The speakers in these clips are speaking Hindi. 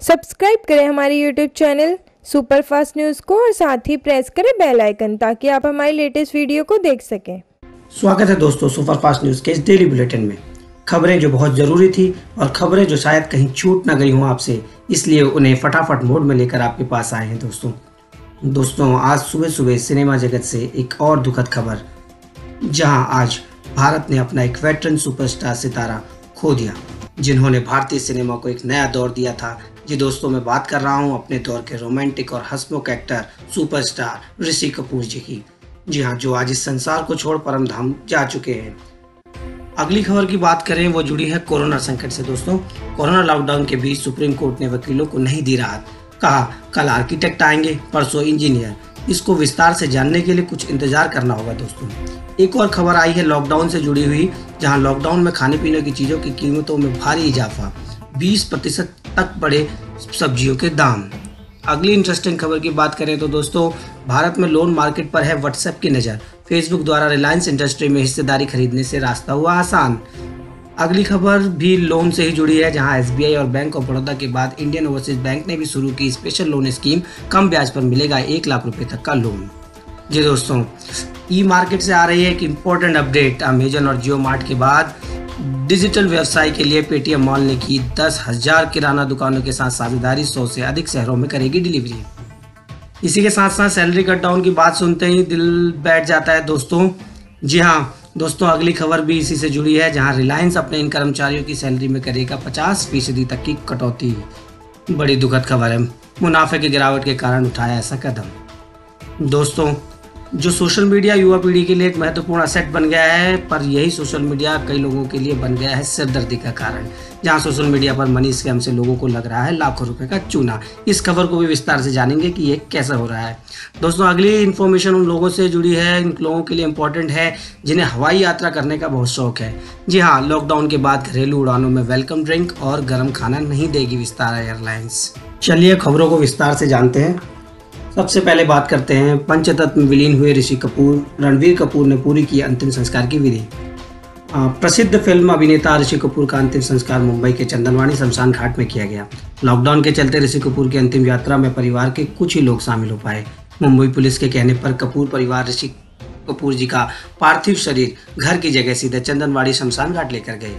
सब्सक्राइब करें हमारे यूट्यूब चैनल सुपरफास्ट न्यूज़ को और साथ ही प्रेस करें बेल आइकन ताकि आप हमारी लेटेस्ट वीडियो को देख सकें। स्वागत है दोस्तों सुपरफास्ट न्यूज़ के इस डेली बुलेटिन में। खबरें जो बहुत ज़रूरी थी और खबरें जो शायद कहीं छूट ना गई हों आपसे, इसलिए उन्हें फटाफट मोड में लेकर आपके पास आए हैं दोस्तों आज सुबह सुबह सिनेमा जगत से एक और दुखद खबर, जहां आज भारत ने अपना एक वेटरन सुपरस्टार सितारा खो दिया, जिन्होंने भारतीय सिनेमा को एक नया दौर दिया था। जी दोस्तों, मैं बात कर रहा हूं अपने दौर के रोमांटिक और हंसमुख एक्टर सुपरस्टार ऋषि कपूर जी की। जी हाँ, जो आज इस संसार को छोड़ परम धाम जा चुके हैं। अगली खबर की बात करें, वो जुड़ी है कोरोना संकट से। दोस्तों, कोरोना लॉकडाउन के बीच सुप्रीम कोर्ट ने वकीलों को नहीं दी राहत। कहा कल आर्किटेक्ट आएंगे, परसों इंजीनियर। इसको विस्तार से जानने के लिए कुछ इंतजार करना होगा। दोस्तों, एक और खबर आई है लॉकडाउन से जुड़ी हुई, जहां लॉकडाउन में खाने पीने की चीज़ों की कीमतों में भारी इजाफा, 20% तक बढ़े सब्जियों के दाम। अगली इंटरेस्टिंग खबर की बात करें तो दोस्तों, भारत में लोन मार्केट पर है व्हाट्सएप की नज़र। फेसबुक द्वारा रिलायंस इंडस्ट्री में हिस्सेदारी खरीदने से रास्ता हुआ आसान। अगली खबर भी लोन से ही जुड़ी है, जहां एसबीआई और बैंक ऑफ बड़ौदा के बाद इंडियन ओवरसीज बैंक ने भी शुरू की स्पेशल लोन स्कीम। कम ब्याज पर मिलेगा 1 लाख रुपए तक का लोन। जी दोस्तों, ई मार्केट से आ रही है एक इम्पोर्टेंट अपडेट। अमेजन और जियो मार्ट के बाद डिजिटल व्यवसाय के लिए पेटीएम मॉल ने की 10,000 किराना दुकानों के साथ साझेदारी। 100 से अधिक शहरों में करेगी डिलीवरी। इसी के साथ साथ सैलरी कट डाउन की बात सुनते ही दिल बैठ जाता है दोस्तों। जी हाँ दोस्तों, अगली खबर भी इसी से जुड़ी है, जहां रिलायंस अपने इन कर्मचारियों की सैलरी में करेगा 50% तक की कटौती। बड़ी दुखद खबर है, मुनाफे की गिरावट के कारण उठाया ऐसा कदम। दोस्तों, जो सोशल मीडिया युवा पीढ़ी के लिए एक महत्वपूर्ण असेट बन गया है, पर यही सोशल मीडिया कई लोगों के लिए बन गया है सिरदर्दी का कारण, जहां सोशल मीडिया पर मनी स्कैम से लोगों को लग रहा है लाखों रुपए का चूना। इस खबर को भी विस्तार से जानेंगे कि ये कैसे हो रहा है। दोस्तों, अगली इन्फॉर्मेशन उन लोगों से जुड़ी है, इन लोगों के लिए इम्पोर्टेंट है जिन्हें हवाई यात्रा करने का बहुत शौक है। जी हाँ, लॉकडाउन के बाद घरेलू उड़ानों में वेलकम ड्रिंक और गर्म खाना नहीं देगी विस्तारा एयरलाइंस। चलिए खबरों को विस्तार से जानते हैं। सबसे पहले बात करते हैं पंचतत्व में विलीन हुए ऋषि कपूर। रणवीर कपूर ने पूरी की अंतिम संस्कार की विधि। प्रसिद्ध फिल्म अभिनेता ऋषि कपूर का अंतिम संस्कार मुंबई के चंदनवाड़ी शमशान घाट में किया गया। लॉकडाउन के चलते ऋषि कपूर की अंतिम यात्रा में परिवार के कुछ ही लोग शामिल हो पाए। मुंबई पुलिस के कहने पर कपूर परिवार ऋषि कपूर जी का पार्थिव शरीर घर की जगह सीधे चंदनवाड़ी शमशान घाट लेकर गए।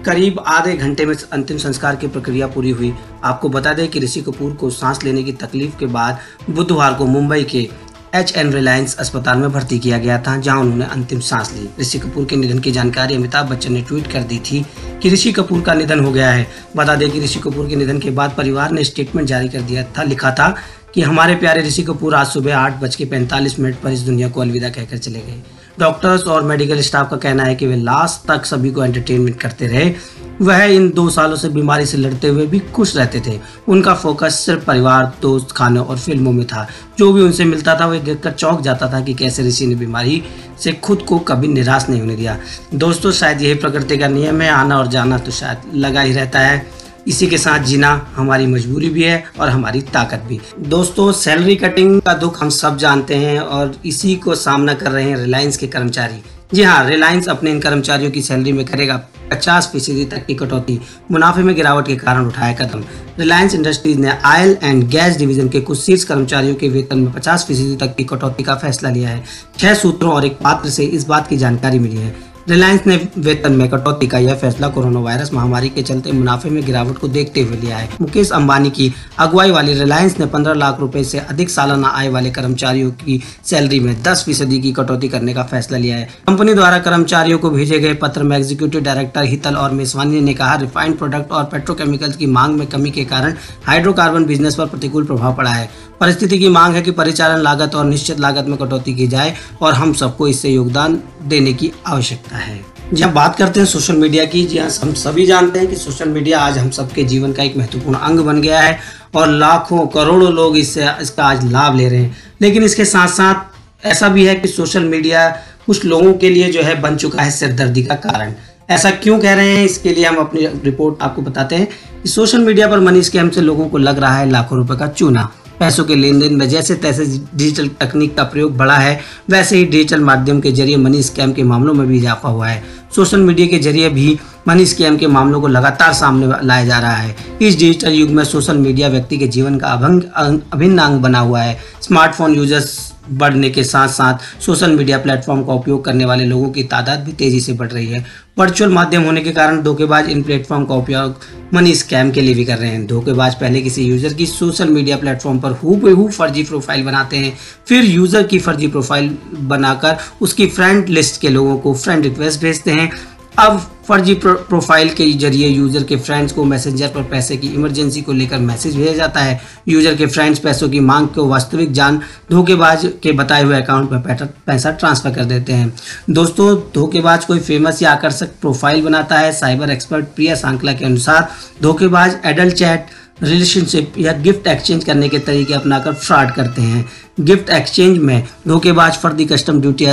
करीब आधे घंटे में अंतिम संस्कार की प्रक्रिया पूरी हुई। आपको बता दें कि ऋषि कपूर को सांस लेने की तकलीफ के बाद बुधवार को मुंबई के HN रिलायंस अस्पताल में भर्ती किया गया था, जहां उन्होंने अंतिम सांस ली। ऋषि कपूर के निधन की जानकारी अमिताभ बच्चन ने ट्वीट कर दी थी कि ऋषि कपूर का निधन हो गया है। बता दें कि ऋषि कपूर के निधन के बाद परिवार ने स्टेटमेंट जारी कर दिया था। लिखा था कि हमारे प्यारे ऋषि कपूर आज सुबह 8:45 पर इस दुनिया को अलविदा कहकर चले गए। डॉक्टर्स और मेडिकल स्टाफ का कहना है कि वे लास्ट तक सभी को एंटरटेनमेंट करते रहे। वह इन 2 सालों से बीमारी से लड़ते हुए भी खुश रहते थे। उनका फोकस सिर्फ परिवार, दोस्त, खाने और फिल्मों में था। जो भी उनसे मिलता था वह देखकर चौंक जाता था कि कैसे ऋषि ने बीमारी से खुद को कभी निराश नहीं होने दिया। दोस्तों, शायद यही प्रकृति का नियम है, आना और जाना तो शायद लगा ही रहता है। इसी के साथ जीना हमारी मजबूरी भी है और हमारी ताकत भी। दोस्तों, सैलरी कटिंग का दुख हम सब जानते हैं और इसी को सामना कर रहे हैं रिलायंस के कर्मचारी। जी हाँ, रिलायंस अपने इन कर्मचारियों की सैलरी में करेगा 50% तक की कटौती। मुनाफे में गिरावट के कारण उठाया कदम। रिलायंस इंडस्ट्रीज ने ऑयल एंड गैस डिवीजन के कुछ शीर्ष कर्मचारियों के वेतन में 50% तक की कटौती का फैसला लिया है। 6 सूत्रों और एक पात्र से इस बात की जानकारी मिली है। रिलायंस ने वेतन में कटौती का यह फैसला कोरोना वायरस महामारी के चलते मुनाफे में गिरावट को देखते हुए लिया है। मुकेश अंबानी की अगुवाई वाली रिलायंस ने 15 लाख रुपए से अधिक सालाना आय वाले कर्मचारियों की सैलरी में 10% की कटौती करने का फैसला लिया है। कंपनी द्वारा कर्मचारियों को भेजे गए पत्र में एग्जीक्यूटिव डायरेक्टर हितल और मेसवानी ने कहा, रिफाइंड प्रोडक्ट और पेट्रोकेमिकल्स की मांग में कमी के कारण हाइड्रोकार्बन बिजनेस पर प्रतिकूल प्रभाव पड़ा है। परिस्थिति की मांग है कि परिचालन लागत और निश्चित लागत में कटौती की जाए और हम सबको इससे योगदान देने की आवश्यकता है। जब बात करते हैं सोशल मीडिया की, जी हाँ, हम सभी जानते हैं कि सोशल मीडिया आज हम सबके जीवन का एक महत्वपूर्ण अंग बन गया है और लाखों करोड़ों लोग इसका आज लाभ ले रहे हैं। लेकिन इसके साथ साथ ऐसा भी है कि सोशल मीडिया कुछ लोगों के लिए जो है बन चुका है सिरदर्दी का कारण। ऐसा क्यों कह रहे हैं, इसके लिए हम अपनी रिपोर्ट आपको बताते हैं कि सोशल मीडिया पर मनी स्कैम से लोगों को लग रहा है लाखों रुपए का चूना। पैसों के लेन देन में जैसे तैसे डिजिटल तकनीक का प्रयोग बढ़ा है, वैसे ही डिजिटल माध्यम के जरिए मनी स्कैम के मामलों में भी इजाफा हुआ है। सोशल मीडिया के जरिए भी मनी स्कैम के मामलों को लगातार सामने लाया जा रहा है। इस डिजिटल युग में सोशल मीडिया व्यक्ति के जीवन का अभिन्न अंग बना हुआ है। स्मार्टफोन यूजर्स बढ़ने के साथ साथ सोशल मीडिया प्लेटफॉर्म का उपयोग करने वाले लोगों की तादाद भी तेजी से बढ़ रही है। वर्चुअल माध्यम होने के कारण धोखेबाज इन प्लेटफॉर्म का उपयोग मनी स्कैम के लिए भी कर रहे हैं। धोखेबाज पहले किसी यूजर की सोशल मीडिया प्लेटफॉर्म पर हूबहू फर्जी प्रोफाइल बनाते हैं, फिर यूजर की फर्जी प्रोफाइल बनाकर उसकी फ्रेंड लिस्ट के लोगों को फ्रेंड रिक्वेस्ट भेजते हैं। अब फर्जी प्रोफाइल के जरिए यूजर के फ्रेंड्स को मैसेंजर पर पैसे की इमरजेंसी को लेकर मैसेज भेजा जाता है। यूजर के फ्रेंड्स पैसों की मांग को वास्तविक जान धोखेबाज के बताए हुए अकाउंट में पैसा ट्रांसफर कर देते हैं। दोस्तों, धोखेबाज कोई फेमस या आकर्षक प्रोफाइल बनाता है। साइबर एक्सपर्ट प्रिया सांकला के अनुसार धोखेबाज एडल्ट चैट, रिलेशनशिप या गिफ्ट एक्सचेंज करने के तरीके अपनाकर फ्रॉड करते हैं। गिफ्ट एक्सचेंज में धोखेबाज फर्जी कस्टम ड्यूटी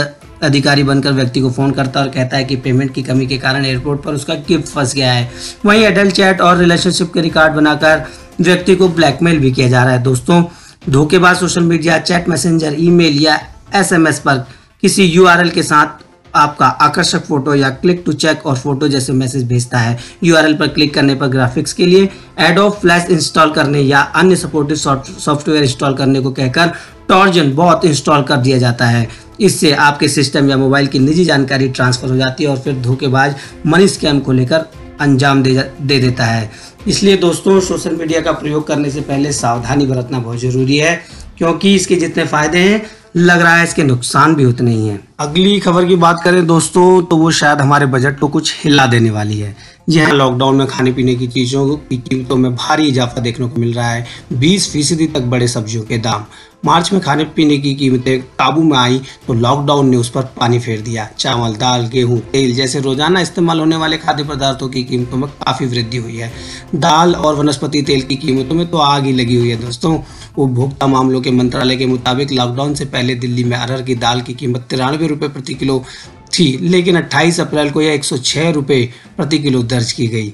अधिकारी बनकर व्यक्ति को फोन करता है और कहता है कि पेमेंट की कमी के कारण एयरपोर्ट पर उसका गिफ्ट फंस गया है। वहीं एडल्ट चैट और रिलेशनशिप के रिकॉर्ड बनाकर व्यक्ति को ब्लैकमेल भी किया जा रहा है। दोस्तों, धोखेबाज social media, chat messenger, email या एसएमएस पर किसी यूआरएल के साथ आपका आकर्षक फोटो या क्लिक टू चेक और फोटो जैसे मैसेज भेजता है। यूआरएल पर क्लिक करने पर ग्राफिक्स के लिए एडोब फ्लैश इंस्टॉल करने या अन्य सपोर्टिव सॉफ्टवेयर इंस्टॉल करने को कहकर ट्रोजन बॉट इंस्टॉल कर दिया जाता है। इससे आपके सिस्टम या मोबाइल की निजी जानकारी ट्रांसफर हो जाती है और फिर धोखेबाज मनी स्कैम को लेकर अंजाम दे देता है। इसलिए दोस्तों, सोशल मीडिया का प्रयोग करने से पहले सावधानी बरतना बहुत जरूरी है, क्योंकि इसके जितने फायदे हैं लग रहा है इसके नुकसान भी उतने ही हैं। अगली खबर की बात करें दोस्तों, तो वो शायद हमारे बजट को कुछ हिला देने वाली है। जी हाँ, लॉकडाउन में खाने पीने की चीज़ों की कीमतों में भारी इजाफा देखने को मिल रहा है। 20% तक बढ़े सब्जियों के दाम। मार्च में खाने पीने की कीमतें काबू में आई तो लॉकडाउन ने उस पर पानी फेर दिया। चावल, दाल, गेहूं, तेल जैसे रोजाना इस्तेमाल होने वाले खाद्य पदार्थों की कीमतों में काफ़ी वृद्धि हुई है। दाल और वनस्पति तेल की कीमतों में तो आग ही लगी हुई है। दोस्तों, उपभोक्ता मामलों के मंत्रालय के मुताबिक लॉकडाउन से पहले दिल्ली में अरहर की दाल की कीमत 93 रुपये प्रति किलो थी, लेकिन 28 अप्रैल को यह 106 रुपये प्रति किलो दर्ज की गई।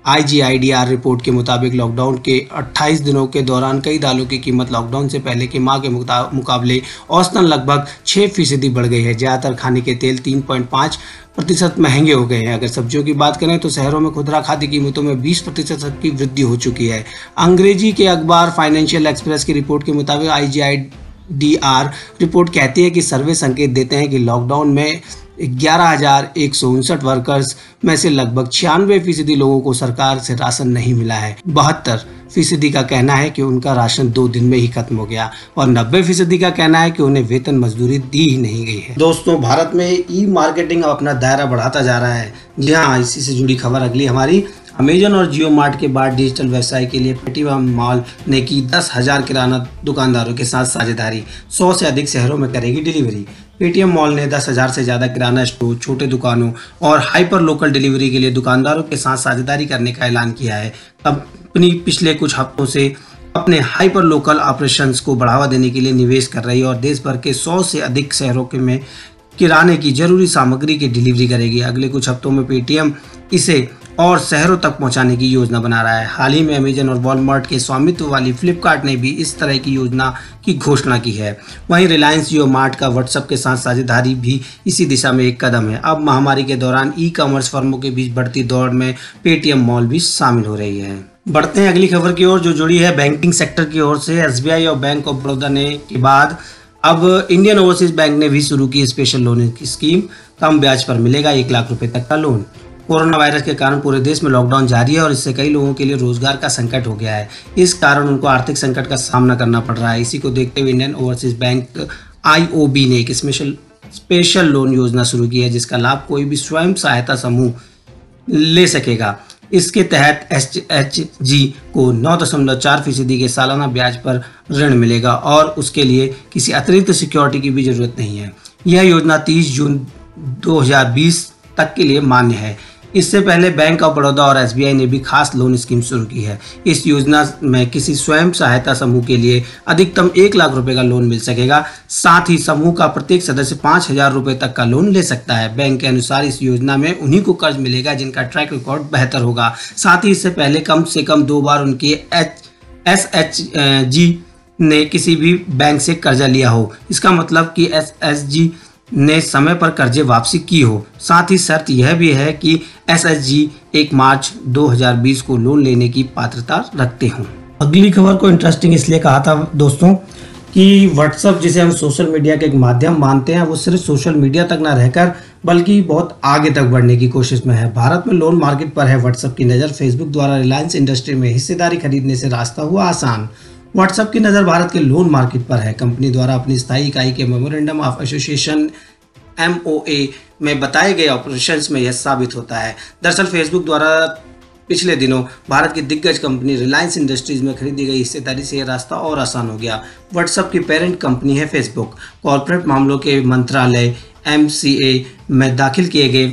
IGIDR रिपोर्ट के मुताबिक लॉकडाउन के 28 दिनों के दौरान कई दालों की कीमत लॉकडाउन से पहले के माह के मुकाबले औसतन लगभग 6% बढ़ गई है। ज़्यादातर खाने के तेल 3.5% महंगे हो गए हैं। अगर सब्जियों की बात करें तो शहरों में खुदरा खाद्य कीमतों में 20% तक की वृद्धि हो चुकी है। अंग्रेजी के अखबार फाइनेंशियल एक्सप्रेस की रिपोर्ट के मुताबिक IGIDR रिपोर्ट कहती है कि सर्वे संकेत देते हैं कि लॉकडाउन में 11,159 वर्कर्स में से लगभग 96% लोगों को सरकार से राशन नहीं मिला है। 72% का कहना है कि उनका राशन 2 दिन में ही खत्म हो गया और 90% का कहना है कि उन्हें वेतन मजदूरी दी ही नहीं गई है। दोस्तों, भारत में ई मार्केटिंग अपना दायरा बढ़ाता जा रहा है। जी हाँ, इसी से जुड़ी खबर अगली हमारी। अमेजन और जियो मार्ट के बाद डिजिटल व्यवसाय के लिए पेटीएम मॉल ने की 10,000 किराना दुकानदारों के साथ साझेदारी। 100 से अधिक शहरों में करेगी डिलीवरी। पेटीएम मॉल ने 10,000 से ज़्यादा किराना स्टोर, छोटे दुकानों और हाइपर लोकल डिलीवरी के लिए दुकानदारों के साथ साझेदारी करने का ऐलान किया है। कंपनी पिछले कुछ हफ्तों से अपने हाइपर लोकल ऑपरेशंस को बढ़ावा देने के लिए निवेश कर रही है और देश भर के 100 से अधिक शहरों में किराने की जरूरी सामग्री की डिलीवरी करेगी। अगले कुछ हफ्तों में पेटीएम इसे और शहरों तक पहुंचाने की योजना बना रहा है। हाल ही में अमेजन और वॉलमार्ट के स्वामित्व वाली फ्लिपकार्ट ने भी इस तरह की योजना की घोषणा की है। वहीं रिलायंस जियो मार्ट का व्हाट्सएप के साथ साझेदारी भी इसी दिशा में एक कदम है। अब महामारी के दौरान ई कॉमर्स फर्मों के बीच बढ़ती दौड़ में पेटीएम मॉल भी शामिल हो रही है। बढ़ते हैं अगली खबर की ओर, जो जुड़ी है बैंकिंग सेक्टर की ओर से। SBI और बैंक ऑफ बड़ौदा ने के बाद अब इंडियन ओवरसीज बैंक ने भी शुरू की स्पेशल लोन की स्कीम। कम ब्याज पर मिलेगा 1 लाख रुपए तक का लोन। कोरोना वायरस के कारण पूरे देश में लॉकडाउन जारी है और इससे कई लोगों के लिए रोजगार का संकट हो गया है। इस कारण उनको आर्थिक संकट का सामना करना पड़ रहा है। इसी को देखते हुए इंडियन ओवरसीज बैंक IOB ने एक स्पेशल लोन योजना शुरू की है, जिसका लाभ कोई भी स्वयं सहायता समूह ले सकेगा। इसके तहत SHG को 9.4% के सालाना ब्याज पर ऋण मिलेगा और उसके लिए किसी अतिरिक्त सिक्योरिटी की भी जरूरत नहीं है। यह योजना 30 जून 2020 तक के लिए मान्य है। इससे पहले बैंक ऑफ बड़ौदा और SBI ने भी खास लोन स्कीम शुरू की है। इस योजना में किसी स्वयं सहायता समूह के लिए अधिकतम 1 लाख रुपए का लोन मिल सकेगा। साथ ही समूह का प्रत्येक सदस्य 5,000 रुपए तक का लोन ले सकता है। बैंक के अनुसार इस योजना में उन्हीं को कर्ज मिलेगा जिनका ट्रैक रिकॉर्ड बेहतर होगा। साथ ही इससे पहले कम से कम 2 बार उनकी SHG ने किसी भी बैंक से कर्जा लिया हो। इसका मतलब कि SHG ने समय पर कर्जे वापसी की हो। साथ ही शर्त यह भी है कि एसएचजी 1 मार्च 2020 को लोन लेने की पात्रता रखते हों। अगली खबर को इंटरेस्टिंग इसलिए कहा था दोस्तों कि व्हाट्सएप जिसे हम सोशल मीडिया के एक माध्यम मानते हैं, वो सिर्फ सोशल मीडिया तक ना रहकर बल्कि बहुत आगे तक बढ़ने की कोशिश में है। भारत में लोन मार्केट पर है व्हाट्सएप की नज़र। फेसबुक द्वारा रिलायंस इंडस्ट्री में हिस्सेदारी खरीदने से रास्ता हुआ आसान। व्हाट्सएप की नज़र भारत के लोन मार्केट पर है। कंपनी द्वारा अपनी स्थायी इकाई के मेमोरेंडम ऑफ एसोसिएशन MOA में बताए गए ऑपरेशंस में यह साबित होता है। दरअसल फेसबुक द्वारा पिछले दिनों भारत की दिग्गज कंपनी रिलायंस इंडस्ट्रीज में खरीदी गई हिस्सेदारी से यह रास्ता और आसान हो गया। व्हाट्सएप की पेरेंट कंपनी है फेसबुक। कॉर्पोरेट मामलों के मंत्रालय MCA में दाखिल किए गए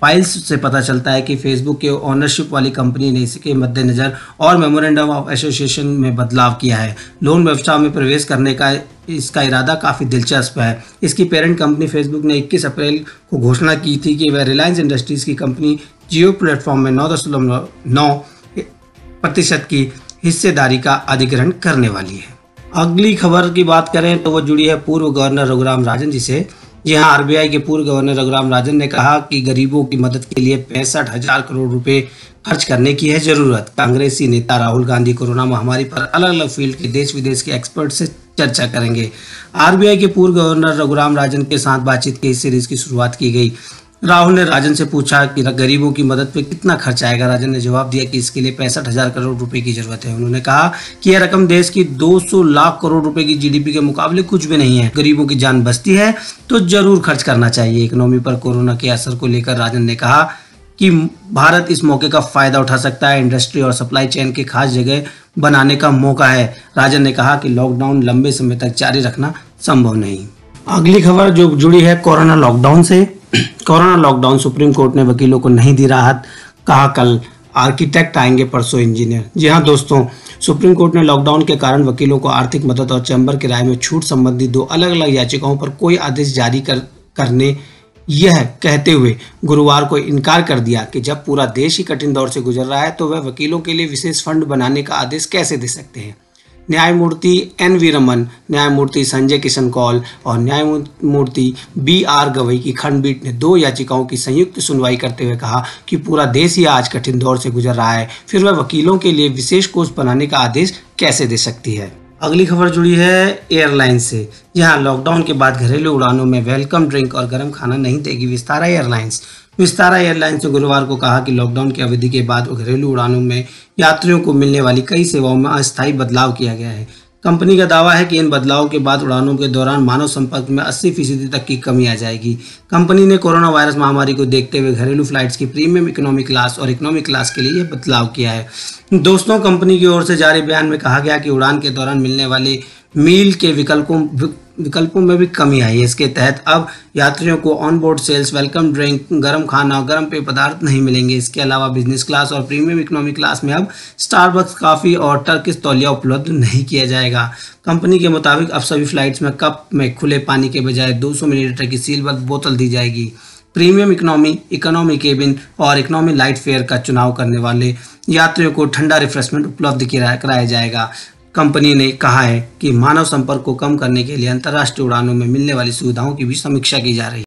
फाइल्स से पता चलता है कि फेसबुक के ओनरशिप वाली कंपनी ने इसके मद्देनज़र और मेमोरेंडम ऑफ एसोसिएशन में बदलाव किया है। लोन व्यवसाय में प्रवेश करने का इसका इरादा काफ़ी दिलचस्प है। इसकी पेरेंट कंपनी फेसबुक ने 21 अप्रैल को घोषणा की थी कि वह रिलायंस इंडस्ट्रीज़ की कंपनी जियो प्लेटफॉर्म में 9.9% की हिस्सेदारी का अधिग्रहण करने वाली है। अगली खबर की बात करें तो वो जुड़ी है पूर्व गवर्नर रघुराम राजन जी से। जी हाँ, RBI के पूर्व गवर्नर रघुराम राजन ने कहा कि गरीबों की मदद के लिए 65,000 करोड़ रुपए खर्च करने की है जरूरत। कांग्रेसी नेता राहुल गांधी कोरोना महामारी पर अलग अलग फील्ड के देश विदेश के एक्सपर्ट से चर्चा करेंगे। RBI के पूर्व गवर्नर रघुराम राजन के साथ बातचीत की इस सीरीज की शुरुआत की गई। राहुल ने राजन से पूछा कि गरीबों की मदद पे कितना खर्च आएगा। राजन ने जवाब दिया कि इसके लिए 65,000 करोड़ रुपए की जरूरत है। उन्होंने कहा कि यह रकम देश की 200 लाख करोड़ रुपए की GDP के मुकाबले कुछ भी नहीं है। गरीबों की जान बचती है तो जरूर खर्च करना चाहिए। इकोनॉमी पर कोरोना के असर को लेकर राजन ने कहा कि भारत इस मौके का फायदा उठा सकता है। इंडस्ट्री और सप्लाई चेन की खास जगह बनाने का मौका है। राजन ने कहा कि लॉकडाउन लंबे समय तक जारी रखना संभव नहीं। अगली खबर जो जुड़ी है कोरोना लॉकडाउन से। कोरोना लॉकडाउन, सुप्रीम कोर्ट ने वकीलों को नहीं दी राहत। कहा कल आर्किटेक्ट आएंगे, परसों इंजीनियर। जी हाँ दोस्तों, सुप्रीम कोर्ट ने लॉकडाउन के कारण वकीलों को आर्थिक मदद और चैम्बर किराए में छूट संबंधी 2 अलग अलग याचिकाओं पर कोई आदेश जारी करने यह कहते हुए गुरुवार को इनकार कर दिया कि जब पूरा देश ही कठिन दौर से गुजर रहा है तो वह वकीलों के लिए विशेष फंड बनाने का आदेश कैसे दे सकते हैं। न्यायमूर्ति NV रमन, न्यायमूर्ति संजय किशन कौल और न्यायमूर्ति BR गवई की खंडपीठ ने 2 याचिकाओं की संयुक्त सुनवाई करते हुए कहा कि पूरा देश ही आज कठिन दौर से गुजर रहा है, फिर वह वकीलों के लिए विशेष कोष बनाने का आदेश कैसे दे सकती है। अगली खबर जुड़ी है एयरलाइन से। जहां लॉकडाउन के बाद घरेलू उड़ानों में वेलकम ड्रिंक और गर्म खाना नहीं देगी विस्तारा एयरलाइंस। विस्तारा एयरलाइंस ने गुरुवार को कहा कि लॉकडाउन की अवधि के बाद घरेलू उड़ानों में यात्रियों को मिलने वाली कई सेवाओं में अस्थायी बदलाव किया गया है। कंपनी का दावा है कि इन बदलावों के बाद उड़ानों के दौरान मानव संपर्क में 80% तक की कमी आ जाएगी। कंपनी ने कोरोना वायरस महामारी को देखते हुए घरेलू फ्लाइट्स की प्रीमियम इकोनॉमी क्लास और इकोनॉमी क्लास के लिए यह बदलाव किया है। दोस्तों, कंपनी की ओर से जारी बयान में कहा गया कि उड़ान के दौरान मिलने वाले मील के विकल्पों में भी कमी आई है। इसके तहत अब यात्रियों को on board sales, welcome drink, गर्म खाना और गर्म पेय पदार्थ नहीं मिलेंगे। इसके अलावा बिजनेस क्लास और प्रीमियम इकोनॉमी क्लास में अब स्टारबक्स कॉफी और टर्किश तौलिया उपलब्ध नहीं किया जाएगा। कंपनी के मुताबिक अब सभी फ्लाइट्स में कप में खुले पानी के बजाय 200 मिलीलीटर की सीलबंद बोतल दी जाएगी। प्रीमियम इकोनॉमी केबिन और इकोनॉमी लाइट फेयर का चुनाव करने वाले यात्रियों को ठंडा रिफ्रेशमेंट उपलब्ध कराया जाएगा। कंपनी ने कहा है कि मानव संपर्क को कम करने के लिए अंतर्राष्ट्रीय उड़ानों में मिलने वाली सुविधाओं की भी समीक्षा की जा रही है।